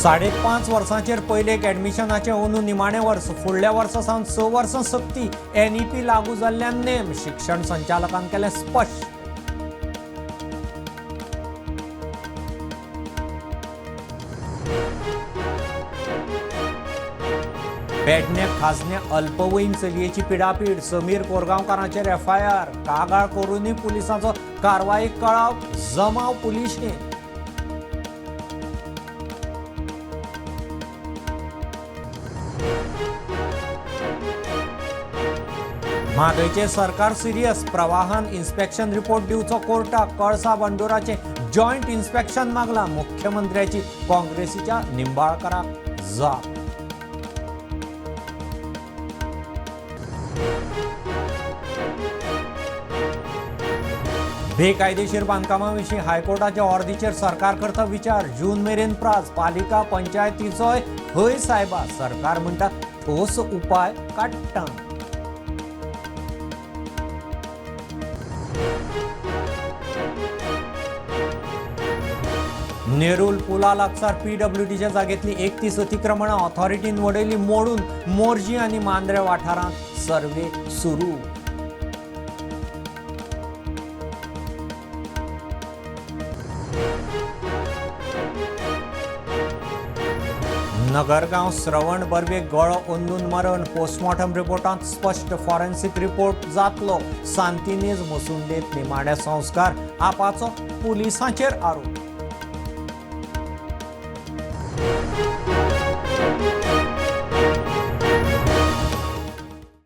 5.5 वर्सांचेर पयलेक ॲडमिशनाचे अंदू निमाणे वर्स फुडल्या वर्सा सावन 6 वर्सां सक्ती NEP लागू जाल्ल्यान नेम शिक्षण संचालकान केलें स्पश्ट. पेडणे खाजणे अल्पवयीन चलयेची पिडापीड समीर कोरगांवकारांचेर FIR कागाळ करूनय पुलिसांचो कारवायेक कळाव जमाव पुलिशेन. म्हादयचेर सरकार सिरियस प्रवाहान इन्स्पेक्शन रिपोर्ट दिवचो कोर्टाक कळसा बंडोराचे जॉयंट इन्स्पेक्शन मागला मुख्यमंत्र्याची काँग्रेसीच्या निंबाळकराक जाप. बेकायदेशीर बांदकामां विशीं हायकोर्टाच्या ऑर्दीचेर सरकार करता विचार जून मेरेन प्राज पालिका पंचायतीचोय हय सायबा सरकार म्हणटा ठोस उपाय काडटा. नेरूल पुला लागसार PWDच्या जागेतली 31 अतिक्रमणां ऑथॉरिटीन वडयली मोडून मोर्जी आनी मांद्रे वाठारांत सर्वे सुरू. नगरगांव श्रवण बर्वेक गळो ओंदून मरण पोस्टमॉर्टम रिपोर्टांत स्पश्ट फॉरेन्सिक रिपोर्ट जातलो सांतिनेज मसुंडेंत निमाणे संस्कार आपाचो पुलिसांचेर आरोप.